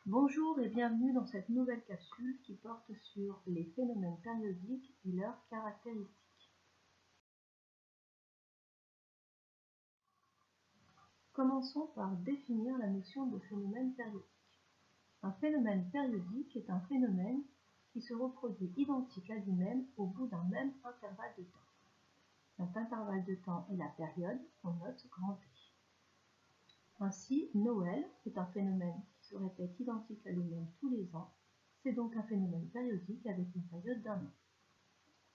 Bonjour et bienvenue dans cette nouvelle capsule qui porte sur les phénomènes périodiques et leurs caractéristiques. Commençons par définir la notion de phénomène périodique. Un phénomène périodique est un phénomène qui se reproduit identique à lui-même au bout d'un même intervalle de temps. Cet intervalle de temps est la période qu'on note grand T. Ainsi, Noël est un phénomène qui se répète identique à lui-même tous les ans. C'est donc un phénomène périodique avec une période d'un an.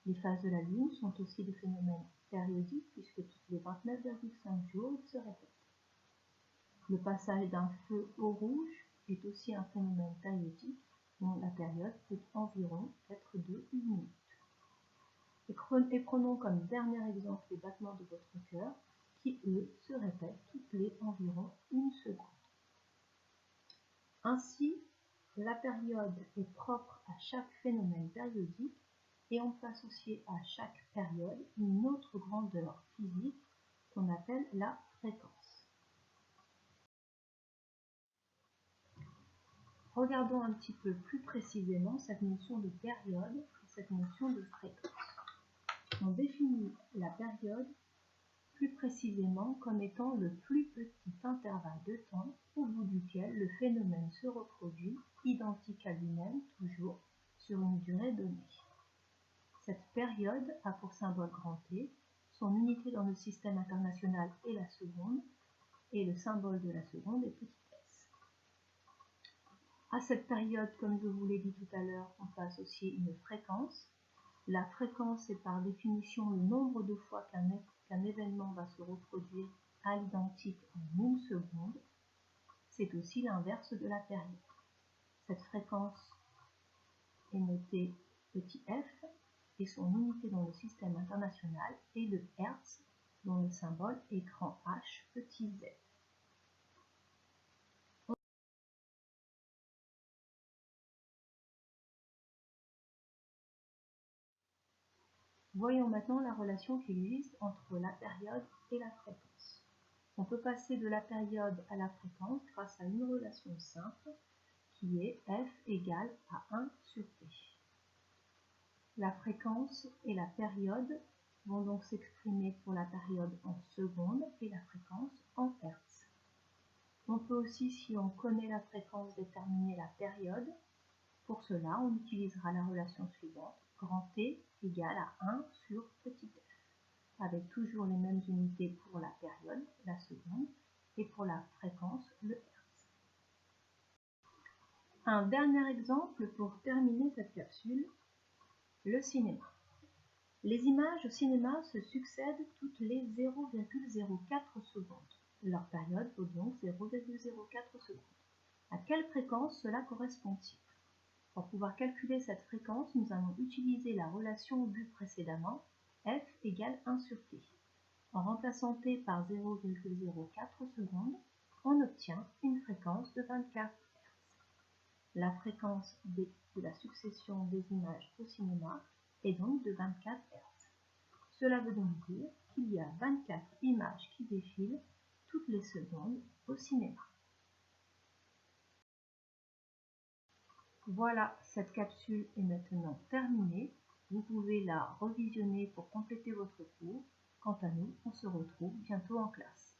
Les phases de la Lune sont aussi des phénomènes périodiques puisque tous les 29,5 jours ils se répètent. Le passage d'un feu au rouge est aussi un phénomène périodique dont la période peut environ être de 1 minute. Et prenons comme dernier exemple les battements de votre cœur qui, eux, se répètent toutes les environ 1 seconde. Ainsi, la période est propre à chaque phénomène périodique et on peut associer à chaque période une autre grandeur physique qu'on appelle la fréquence. Regardons un petit peu plus précisément cette notion de période et cette notion de fréquence. On définit la période plus précisément comme étant le plus petit intervalle de temps au bout duquel le phénomène se reproduit, identique à lui-même toujours, sur une durée donnée. Cette période a pour symbole grand T, son unité dans le système international est la seconde, et le symbole de la seconde est petit s. À cette période, comme je vous l'ai dit tout à l'heure, on peut associer une fréquence. La fréquence est par définition le nombre de fois qu'un événement va se reproduire à l'identique en 1 seconde. C'est aussi l'inverse de la période. Cette fréquence est notée petit f et son unité dans le système international est le Hertz dont le symbole est grand H petit z. Voyons maintenant la relation qui existe entre la période et la fréquence. On peut passer de la période à la fréquence grâce à une relation simple qui est f égale à 1 sur t. La fréquence et la période vont donc s'exprimer pour la période en secondes et la fréquence en hertz. On peut aussi, si on connaît la fréquence, déterminer la période. Pour cela, on utilisera la relation suivante, grand T égale à 1 sur petit f, avec toujours les mêmes unités pour la période, la seconde, et pour la fréquence, le hertz. Un dernier exemple pour terminer cette capsule, le cinéma. Les images au cinéma se succèdent toutes les 0,04 secondes. Leur période vaut donc 0,04 secondes. À quelle fréquence cela correspond-il? Pour pouvoir calculer cette fréquence, nous allons utiliser la relation vue précédemment, f égale 1 sur t. En remplaçant t par 0,04 secondes, on obtient une fréquence de 24 Hz. La fréquence de la succession des images au cinéma est donc de 24 Hz. Cela veut donc dire qu'il y a 24 images qui défilent toutes les secondes au cinéma. Voilà, cette capsule est maintenant terminée. Vous pouvez la revisionner pour compléter votre cours. Quant à nous, on se retrouve bientôt en classe.